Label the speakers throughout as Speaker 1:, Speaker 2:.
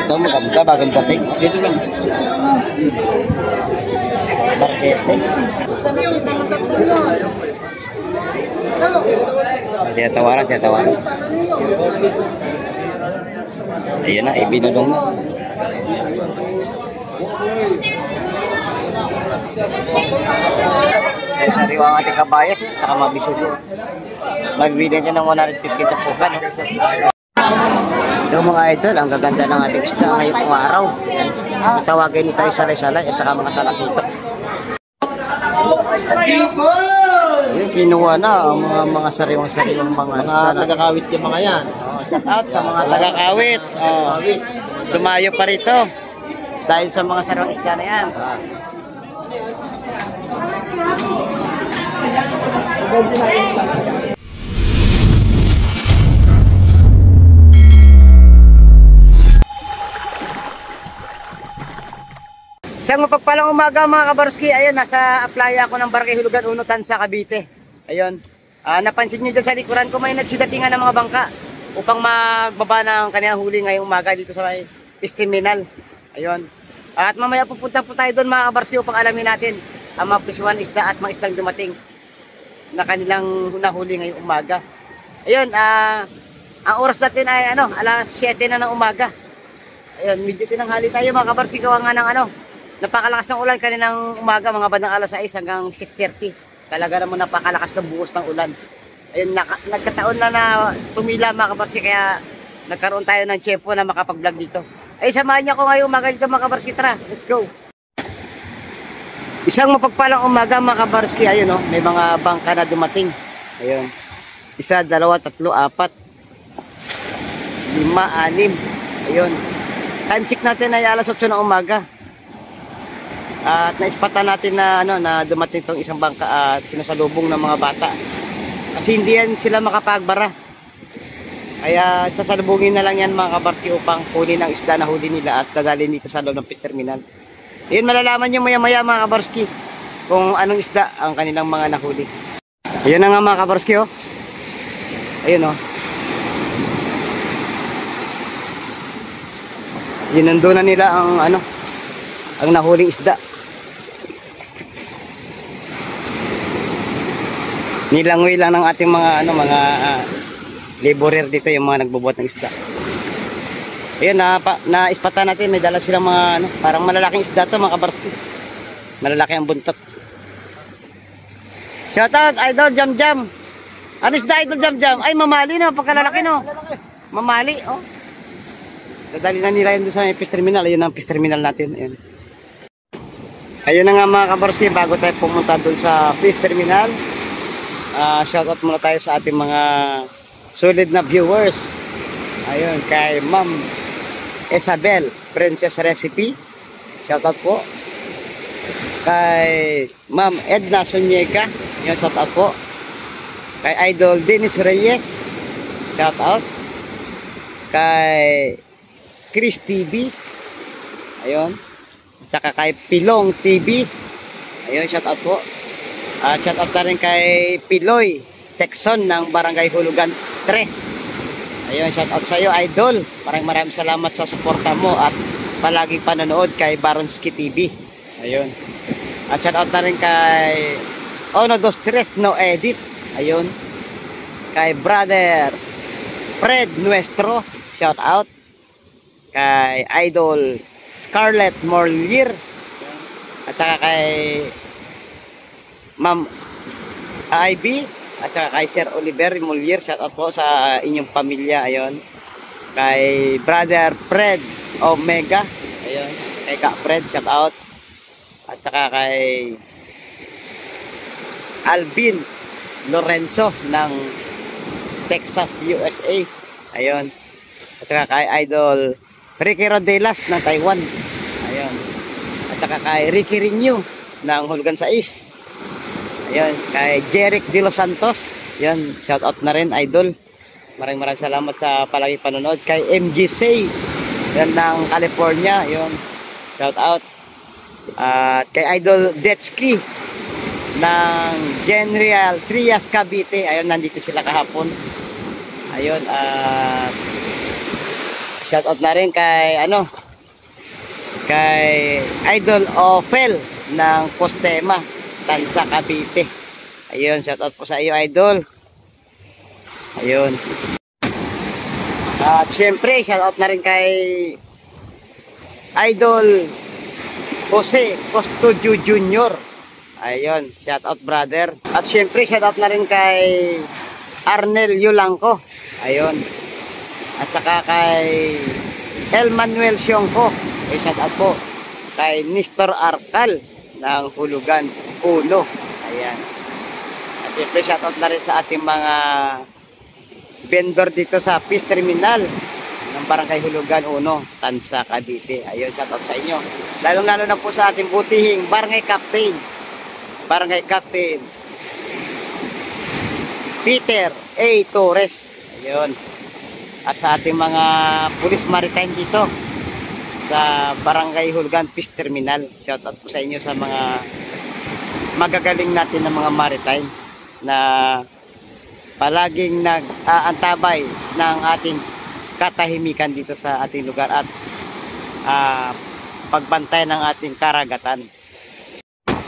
Speaker 1: Ito maganda, bagong dating. Dito lang. Barkete. Tiyatawaran. Ayun na, ibinulong na. Sariwa ang ating kabayas, saka mabisuso. Magbibigyan niya ng 150 tapukan. Ito mga idol, ang gaganda ng ating isda ngayong araw. Tawagin ito ay salay-salay at saka mga talakito. Ayun, kinuha na ang mga sariwang mga isda.
Speaker 2: Tagakawit yung mga yan.
Speaker 1: Shout out sa mga tagakawit. Dumayo pa rito dahil sa mga sariwang isda na yan. Isang mapagpalang umaga mga kabarski. Ayun, nasa playa ako ng Barangay Hulugan, Unutan sa Cavite. Ayun, napansin nyo dyan sa likuran ko may nagsidatingan ng mga bangka upang magbaba ng kanilang huli ngayong umaga dito sa may Terminal. Ayun, at mamaya pupunta po tayo doon mga kabarski upang alamin natin ang mga prisuan isda at mga isdang dumating na kanilang nahuli ngayong umaga. Ayun, ang oras natin ay alas 7 na ng umaga. Ayun, medyo tinanghali tayo mga kabarski, gawa nga ng napakalakas ng ulan kaninang umaga, mga bandang alas 6 hanggang 6:30. Talaga naman napakalakas ng buhos ng ulan. Ayun, nagkataon na tumila mga kabarski, kaya nagkaroon tayo ng tiyempo na makapag-vlog dito. Ay, samahan niyo ako ngayong umaga dito mga kabarski. Tara, let's go! Isang mapagpalang umaga mga kabarski. Ayun, may mga bangka na dumating. Ayun, 1, 2, 3, 4, 5, 6. Ayun, time check natin ay alas 8 ng umaga. At naispatan natin na na dumating tong isang bangka at sinasalubong ng mga bata. Kasi hindi yan sila makapagbara. Kaya sasalubungin na lang yan mga kabarski upang kunin ang isda na huli nila at dadalhin dito sa loob ng Terminal. Ayun, malalaman nyo maya-maya mga kabarski kung anong isda ang kanilang mga nahuli. Ayun na nga mga kabarski, oh. Ayun, oh. Ginando na nila ang ang nahuling isda. Nilangoy lang ng ating mga mga laborer dito, yung mga nagbubuhat ng isda. Ayun, na-ispatan natin, may dala silang mga parang malalaking isda to mga kabarski. Malalaki ang buntot. Shout out Idol Jam. Ano isda Idol Jam? Ay, mamali no, pagkalalaki no. Mamali, oh. Dadali na nila yun doon sa Terminal. Ayun ang Terminal natin. Ayun. Ayun na nga mga kabarski, bago tayo pumunta doon sa Terminal. Shoutout muna tayo sa ating mga solid na viewers. Ayun, kay Ma'am Isabel, Princess Recipe. Shoutout po. Kay Ma'am Edna Sonyega. Ayun, shoutout po. Kay Idol Dennis Reyes. Shoutout. Kay Chris TV. Ayun. Tsaka kay Pilong TV. Ayun, shoutout po. Shoutout na rin kay Piloy Texon ng Barangay Hulugan 3. Ayun, shoutout sa iyo Idol. Maraming salamat sa suporta mo at palaging panonood kay Baronski TV. Ayun. At shoutout na rin kay Ono Dos Tres No Edit. Ayun. Kay Brother Fred Nuestro. Shoutout. Kay Idol Scarlett Morlier. At saka kay Ma'am Ivy at saka kay Sir Oliver Molier. Shout out po sa inyong pamilya. Ayun, kay Brother Fred Omega. Ayun, kay Ka Fred, shout out. At saka kay Alvin Lorenzo ng Texas, USA. Ayun, at saka kay Idol Ricky Rodelas ng Taiwan. Ayun, at saka kay Ricky Renew ng Hulugan 6. Ayun, kay Jeric De Los Santos. Ayun, shout out na rin Idol. Maraming salamat sa palagi panonood. Kay MGC yan ng California. Ayun, shout out. At kay Idol Detsky ng General Trias Cavite. Ayun, nandito sila kahapon. Ayun, Shoutout na rin kay kay Idol Ophel ng Postema, Tansa, Cavite. Ayun, shoutout po sa iyo, Idol. Ayun. At syempre, shoutout na rin kay Idol Jose Custodio Jr. Ayun, shoutout brother. At syempre, shoutout na rin kay Arnel Yulangco. Ayun. At saka kay El Manuel Sionco. Shoutout po kay Mr. Arcal ng Hulugan 1. Ayan. At syempre, shoutout na rin sa ating mga vendor dito sa Fish Terminal ng Barangay Hulugan 1, Tansa, Cavite. Ayun, shoutout sa inyo. Lalong-lalo na po sa ating butihing Barangay Captain Peter A. Torres. Ayun. At sa ating mga Police Maritime dito sa Barangay Hulugan Fish Terminal. Shoutout po sa inyo sa mga magagaling natin ng mga maritime na palaging nag-aantabay ng ating katahimikan dito sa ating lugar at pagbantay ng ating karagatan.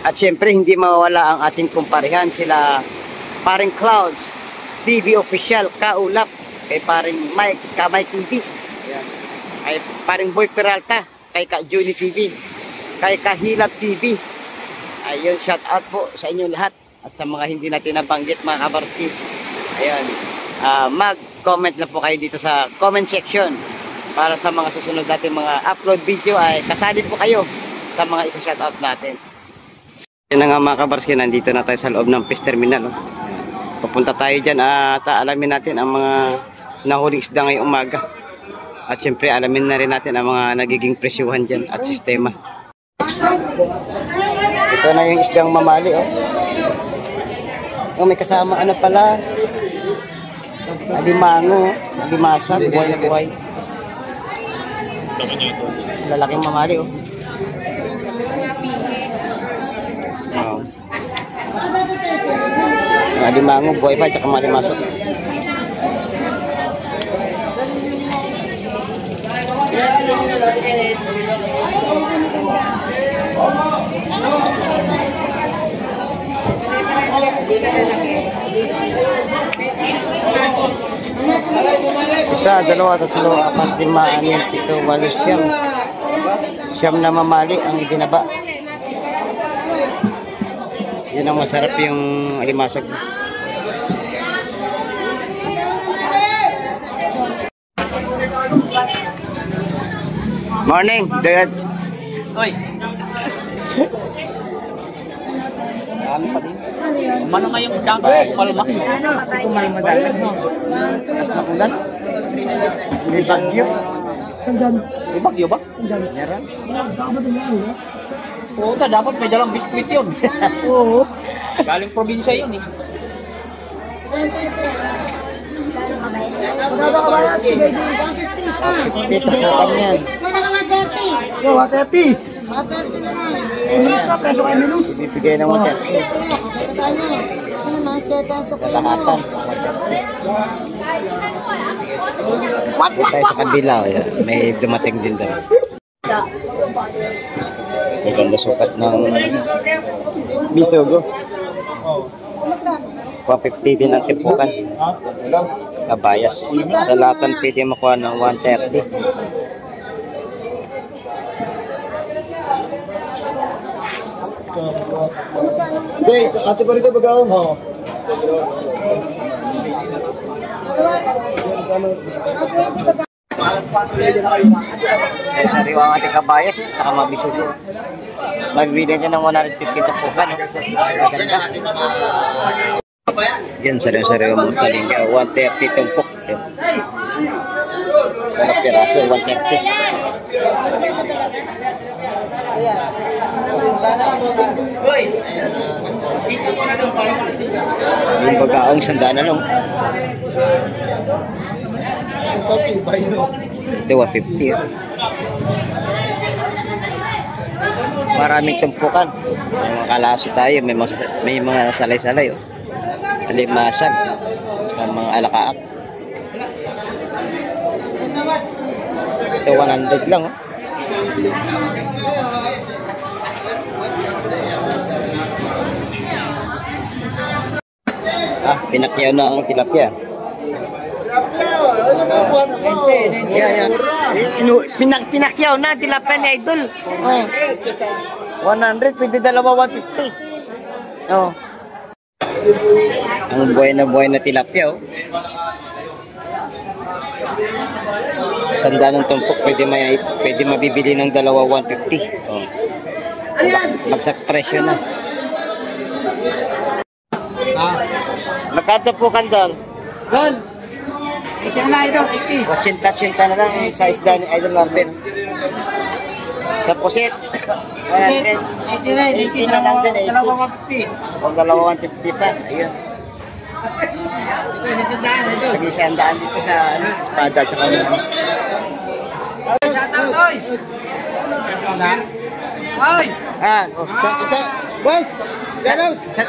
Speaker 1: At syempre hindi mawawala ang ating kumparihan, sila paring Clouds TV Official, kaulap kay paring Mike Kamay TV. Ayan. Kay paring Boy Peralta, kay Ka Juni TV, kay Kahilap TV. Ayun, shout out po sa inyo lahat at sa mga hindi natin nabanggit, mga kabarski. Ayun, mag-comment na po kayo dito sa comment section para sa mga susunod natin mga upload video ay kasali po kayo sa mga isa-shout out natin. Yan na nga mga kabarski, nandito na tayo sa loob ng Fish Terminal. Papunta tayo dyan at alamin natin ang mga nahuling isda ngayong umaga. At syempre alamin na rin natin ang mga nagiging presyuhan dyan at sistema. Ito na yung isdang mamali. Oh, may kasama ano pala, alimango, alimasag, buhay na buhay. Lalaking mamali. Alimango, buhay pa, tsaka malimasok. Isa, dalawa, tatlo, apat, lima, anim, pito, walo, siyam. Siyam na mamali ang ibinaba. Yan ang masarap yung alimasag. Morning, Dad.
Speaker 2: Oy. Ano pa din? Umano ngayong dagat, palumaki.
Speaker 1: Ito may madagat, no? Nakulan? May bagyo.
Speaker 2: Saan dyan? May bagyo ba?
Speaker 1: Meron?
Speaker 2: Oo, dapat may dalang biskuit yun. Oo. Galing probinsya yun eh.
Speaker 1: Dito po kami yan.
Speaker 3: Yo, 130. 130 na nga. Minus na, preso kayo minus.
Speaker 1: Ibibigay ng 130. Sa lahatan. Tayo sa kabila. May dumating din daw. Sa ganda sukat ng Bisogo. 150 din ang tipukan. Kabayas. Sa lahatan pwede makuha ng 130.
Speaker 4: Wait, ate pa rito baga oh.
Speaker 1: Sariwa ang ating kabayas, saka mabisugo. Magbibigyan niya ng 150 tupukan. Maganda. Yan, sariwa mo sa lingga. 130 tumpok. Mga piraso, 130. Yung bagaong sandaan na lang. Ito 150. Maraming tumpukan. May mga kalaso tayo, may mga salay-salay. Alimasag, mga alakaak. Ito 100 lang, oh. Pinakyaw na ang tilapia. Yeah. Pinakyaw na tilapia ni Idol. Oh. 100, pwede dalawa 150. Oh. Ang buhay na tilapia, oh. Sanda ng tumpok, pwede mabibili ng dalawa 150. Oh. Magsak presyo na. Magkano po kandang?
Speaker 3: Doon. Ito na ito.
Speaker 1: 80 na lang sa isda ni Idol Marvin. Sa pusit. 100. 80 na lang din. 80. O dalawa 150 pa. Ayun. Nag-isandaan dito sa espada at sa kanila.
Speaker 3: Shoutout, oy! Oy!
Speaker 1: Boss! Shoutout! Sa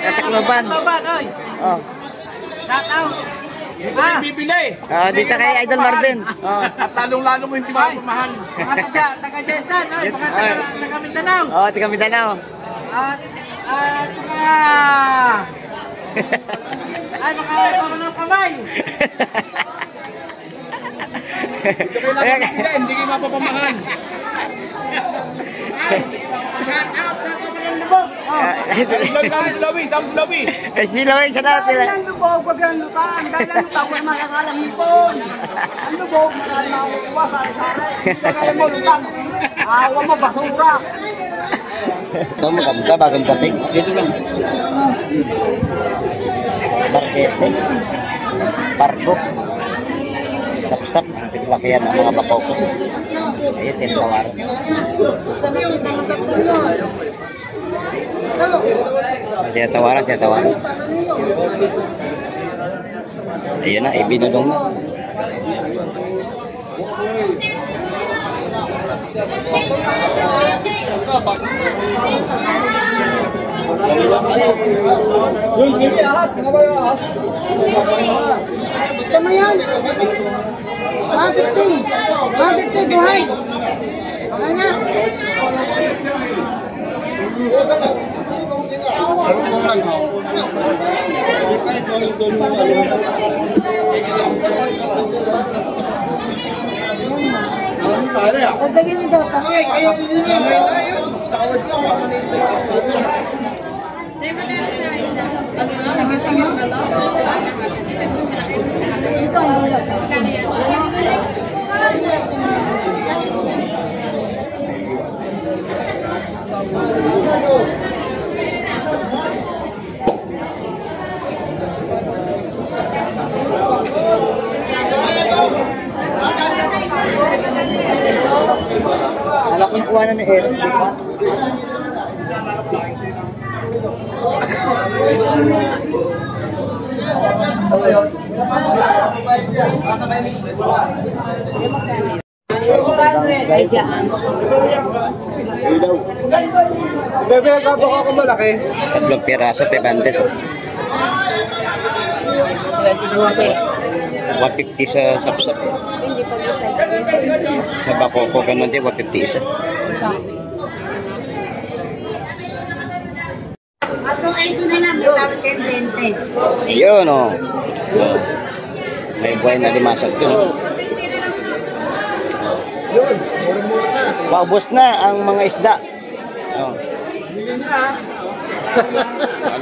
Speaker 1: Tacloban.
Speaker 3: Oy!
Speaker 1: Oh.
Speaker 3: Shoutout!
Speaker 2: Dito yung bibili.
Speaker 1: Dito kay Idol Marvin. Oh.
Speaker 2: At lalong-lalo mo hindi mapamahal.
Speaker 3: Mga taga-Jesan, oy! Mga taga-Mindanao.
Speaker 1: Oh, taga Mindanao.
Speaker 3: At mga... Ay, mga ng kamay.
Speaker 2: Hindi kayo mapapamahal.
Speaker 3: Shoutout sa mga lubog.
Speaker 2: Slawi.
Speaker 1: Sila yung sa natin.
Speaker 3: Ang lubog, wag ang lutang. Dahil ang lutang, may makakalang hipon. Ang lubog, marami makukuha, sari-sari. Dahil mo lutang, awa mo, basura.
Speaker 1: Ito maganda, bagong dating. Dito lang. Barkete. Pargo. Sapsap. Laki yan ang mga bakaw ko. Ayun, tinatawaran. Tinatawaran. Ayun na, ibinulong na.
Speaker 3: Sama yan. 150 buhay. Okay na. Dagdagin nyo daw.
Speaker 1: Alam ko nakuha na ni Eric, di ba?
Speaker 4: Bebe, kapag ako malaki.
Speaker 1: Tatlong piraso, 500. 150 sa sapsap. Sa bakoko, ganun din, 150 isa.
Speaker 3: Atong ito na lang, matawag kayo 20.
Speaker 1: Ayun, oh. May buhay na limasag dun. Paubos na ang mga isda. Oh.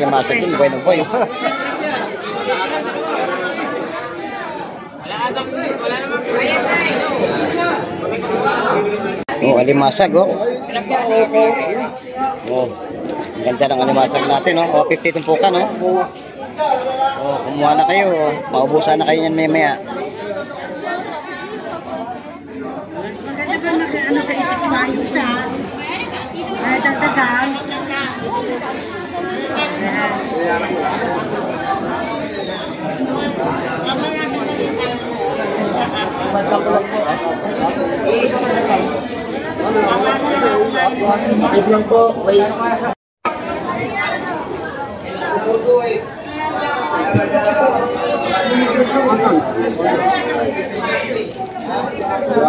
Speaker 1: Limasag dun, buhay na buhay. Oh, alimasag, oh. Oh. Ganda ng alimasag natin, oh. Oh, 50 tumpukan, oh. Oh, kumuha na kayo, oh. Maubusan na kayo yan maya-maya.
Speaker 3: Maganda ba ano sa isip mo ayos ha? Ay, dagdagan.
Speaker 4: Wait lang po, wait.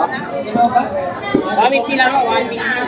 Speaker 3: 150 lang ako, 150.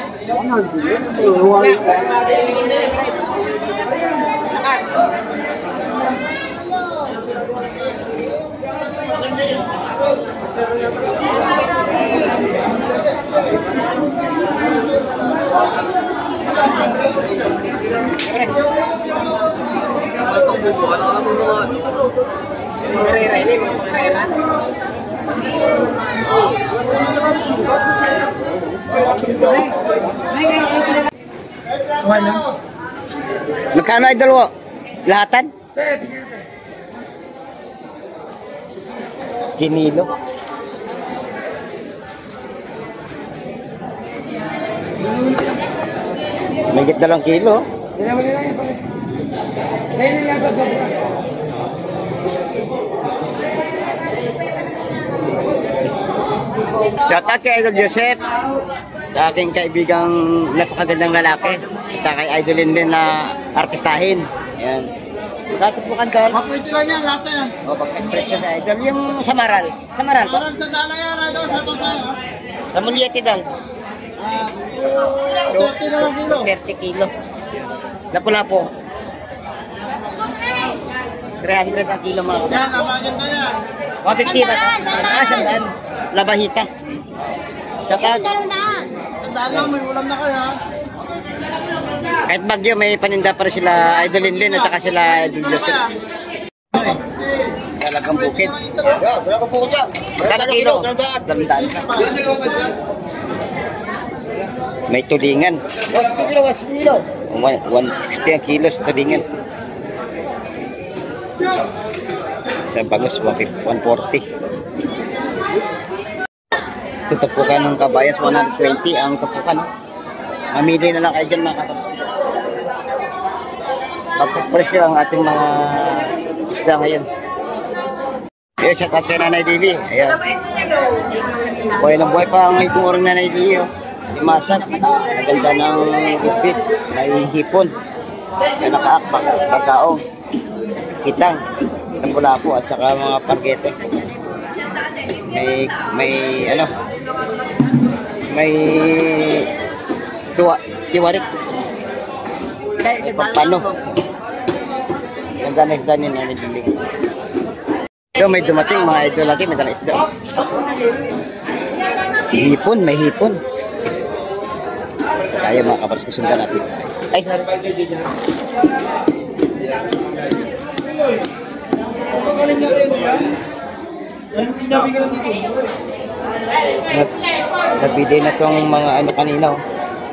Speaker 1: Magkano ay dalawa? Lahatan? Kinilo. Mahigit 2 kilo. Shoutout kay Idol Joseph, sa aking kaibigang napakagandang lalaki, sa kay Idolin din na artistahin. Ayan. Magkatupukan doon.
Speaker 3: Mapwede lang yan, lahat na yan.
Speaker 1: O, bagsak presyo sa Idol. Yung Samaral. Samaral po.
Speaker 3: Parang sa dala yan, idol, sa ito tayo.
Speaker 1: Sa Mulyeti doon.
Speaker 3: 30 na lang kilo.
Speaker 1: 30 kilo. Lapu-lapu. 300 ang kilo mga
Speaker 3: Yan, ang maganda yan.
Speaker 1: 150 ba? Sandaan. Labahita. Shoutout.
Speaker 3: Sandaan lang, may ulam na kayo ha.
Speaker 1: Kahit bagyo, may paninda pa rin sila Idolin din at saka sila Idol Joseph. Talagang bukid.
Speaker 3: Wala ka po dyan.
Speaker 1: Magkano kilo? Damdaan na. May tulingan. 160 ang kilo sa tulingan. Sa bangus, 140. Tutupukan ng kabayas, 120 ang tupukan. Mamili na lang kayo dyan mga kapatid. Bagsak presyo ang ating mga isda ngayon. Ayun, shout out kay Nanay Lili. Ayan. Buhay na buhay pa ang itong Nanay Lili. Oh. Imasag. Naganda ng bitbit. May hipon. May nakaakbak. Pagkaong. Kitang. Lapu-lapu at saka mga pargete. May tiwarik. Pagpano. Ganda na isda ni Nanay Lili. So, may dumating mga idol lagi, may dalang isda. Hipon, may hipon. Kaya mga kaparas, kusundan natin. Ay, sorry.
Speaker 3: Pagaling na kayo ba? Anong sinabi ka dito?
Speaker 1: Nabili na tong mga ano kanina, oh.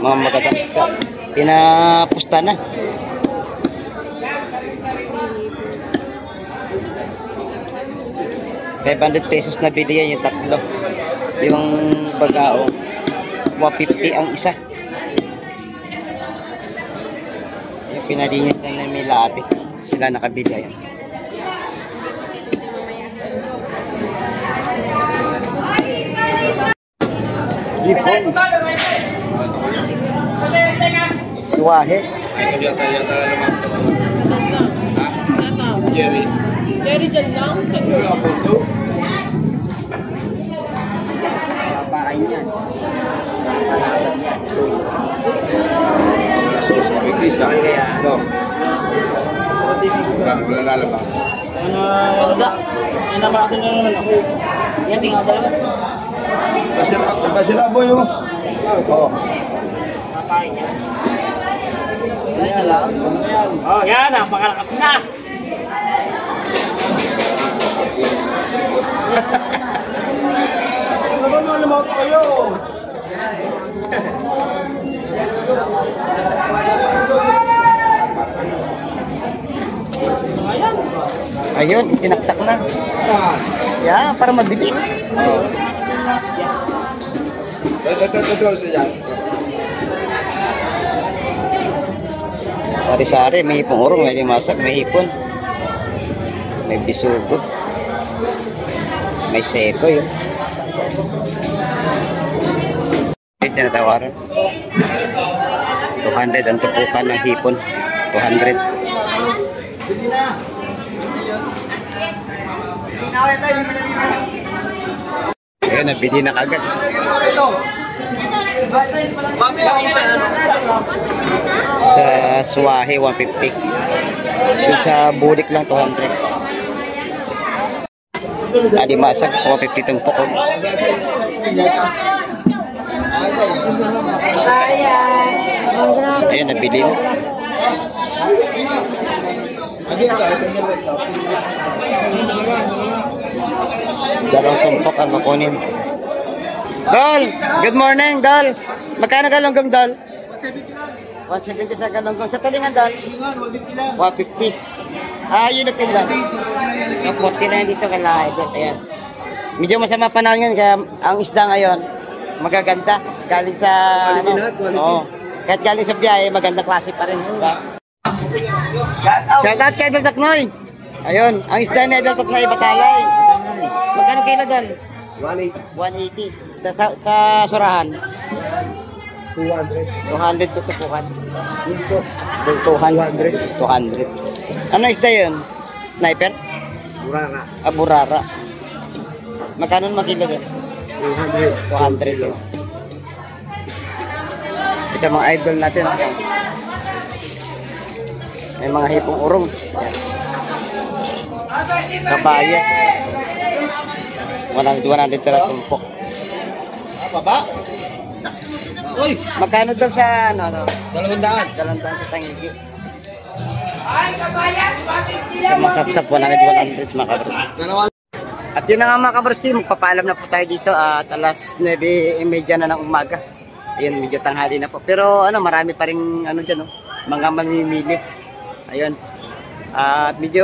Speaker 1: Mga magandang isda. Pinapusta na. ₱500 na bili yan yung tatlo. Yung bagao, 150 ang isa. Yung pinalinis na may labi. Sila nakabili yan. Hipon. Suwahe.
Speaker 2: Jerry.
Speaker 5: Jerry dyan lang.
Speaker 3: Papain yan.
Speaker 2: Isa. No. Wala lalabas.
Speaker 3: Inabasa niya naman ako. Yan, tingnan ko lang.
Speaker 2: Kasi laboy oh. Oh.
Speaker 3: Papain yan. Yan na lang.
Speaker 5: Oh, yan. Napakalakas na.
Speaker 3: Ano mo lumaw kayo?
Speaker 1: Ayun, itinaktak na. Yeah, para mabilis. Sari-sari, may hipong urong, may limasak, may hipon. May bisugot. May seko yun. Ito tinatawaran. 200 ang tupukan ng hipon. 200. Ayun, nabili na kagad.
Speaker 3: Ito.
Speaker 1: Sa Suwahe, 150. Yun sa Bulik lang, 200. Alimasag, 150 itong pokog. Ayun, nabili na. Dalawang tumpok ang kukunin. Dol! Good morning, Dol! Magkano galonggong, Dol? 170 sa galonggong. Sa tulingan, Dol? 150. Ah, yun ang pila. Yung 49 dito kay Laidot. Ayan. Medyo masama panahon yun, kaya ang isda ngayon, magaganda. Galing sa... Oo. Kahit galing sa biyahe, magandang klase pa rin. Diba? Shout out kay Idol Taknoy. Ayun, ang isda ni Idol Taknoy, Batalay. Magkano kilo, Dol? 180. Sa surahan? 200 to tupukan. 200. Ano isda yun? Sniper?
Speaker 4: Burara.
Speaker 1: Ah, burara. Magkano naman kilo doon? 200 yun. Ito mga idol natin. May mga hipong urong. Kabaya. 100 tira sumpok.
Speaker 2: Baba? Uy!
Speaker 1: Magkano doon sa ano?
Speaker 2: 200.
Speaker 1: 200 sa Tangigi. Sa masapsap, 100 mga kabros. At yun na nga mga kabroski, magpapaalam na po tayo dito at alas 9:30 na ng umaga. Ayun, medyo tanghali na po. Pero ano, marami pa rin ano dyan, mga mamimili. Ayun. At medyo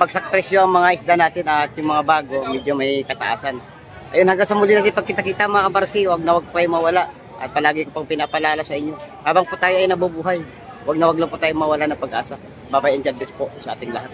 Speaker 1: bagsak presyo ang mga isda natin at yung mga bago, medyo may kataasan. Ayun, hanggang sa muli natin pagkita-kita mga kabroski, huwag na huwag pa mawala. At palagi ko pang pinapalala sa inyo. Habang po tayo ay nabubuhay, huwag na huwag lang po tayo mawala ng pag-asa. Bye-bye and God bless po sa ating lahat.